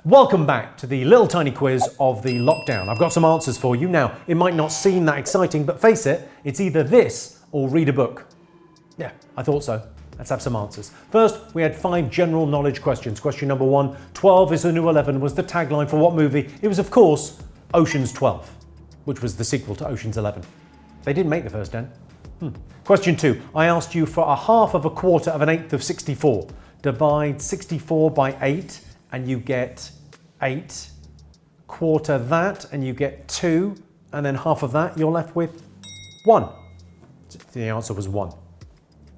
Welcome back to the little tiny quiz of the lockdown. I've got some answers for you. Now, it might not seem that exciting, but face it, it's either this or read a book. Yeah, I thought so. Let's have some answers. First, we had 5 general knowledge questions. Question number 1, 12 is the new 11 was the tagline for what movie? It was, of course, Ocean's 12, which was the sequel to Ocean's 11. They didn't make the first 10. Question 2, I asked you for a half of a quarter of an eighth of 64. Divide 64 by 8 and you get 8. Quarter that and you get 2. And then half of that, you're left with 1. The answer was 1.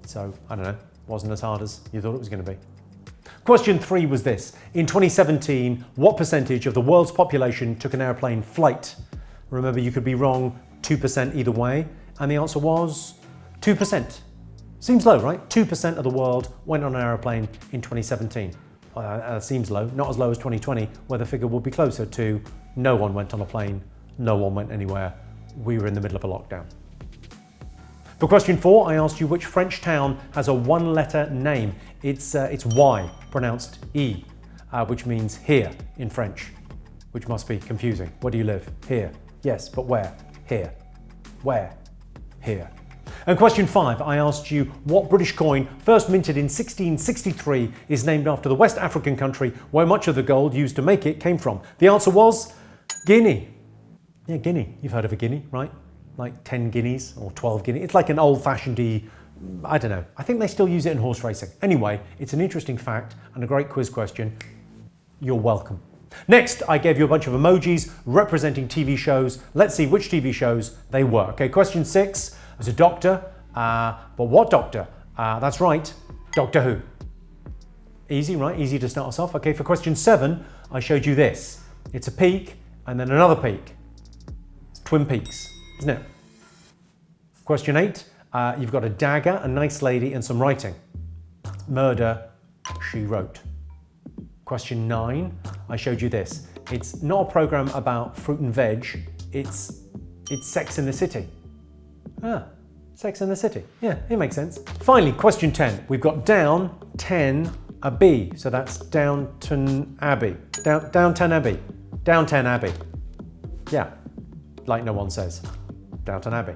So, I don't know, wasn't as hard as you thought it was going to be. Question 3 was this. In 2017, what percentage of the world's population took an airplane flight? Remember, you could be wrong 2% either way. And the answer was 2%. Seems low, right? 2% of the world went on an aeroplane in 2017. Seems low, not as low as 2020, where the figure would be closer to no one went on a plane, no one went anywhere. We were in the middle of a lockdown. For question 4, I asked you which French town has a 1-letter name. It's Y, pronounced E, which means here in French, which must be confusing. Where do you live? Here. Yes, but where? Here. Where? Here. And question 5, I asked you what British coin, first minted in 1663, is named after the West African country where much of the gold used to make it came from. The answer was Guinea. Yeah, Guinea. You've heard of a guinea, right? Like 10 guineas or 12 guineas. It's like an old-fashioned, I don't know. I think they still use it in horse racing. Anyway, it's an interesting fact and a great quiz question. You're welcome. Next, I gave you a bunch of emojis representing TV shows. Let's see which TV shows they were. Okay, question 6 was a doctor, but what doctor? That's right, Doctor Who. Easy, right? Easy to start us off. Okay, for question 7, I showed you this. It's a peak and then another peak. It's Twin Peaks, isn't it? Question 8, you've got a dagger, a nice lady and some writing. Murder, She Wrote. Question 9, I showed you this. It's not a program about fruit and veg, it's Sex in the City. Sex in the City. Yeah, it makes sense. Finally, question 10. We've got Down 10 Abbey. So that's Downton Abbey. Downton Abbey. Downton Abbey. Yeah, like no one says. Downton Abbey.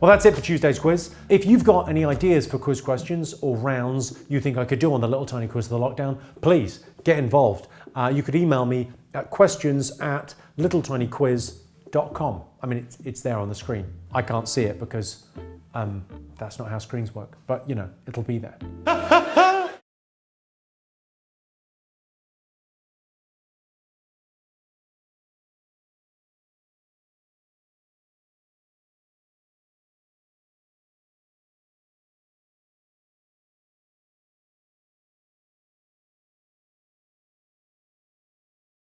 Well, that's it for Tuesday's quiz. If you've got any ideas for quiz questions or rounds you think I could do on the little tiny quiz of the lockdown, please get involved. You could email me at questions@littletinyquiz.com. I mean, it's there on the screen. I can't see it because that's not how screens work, but you know, it'll be there.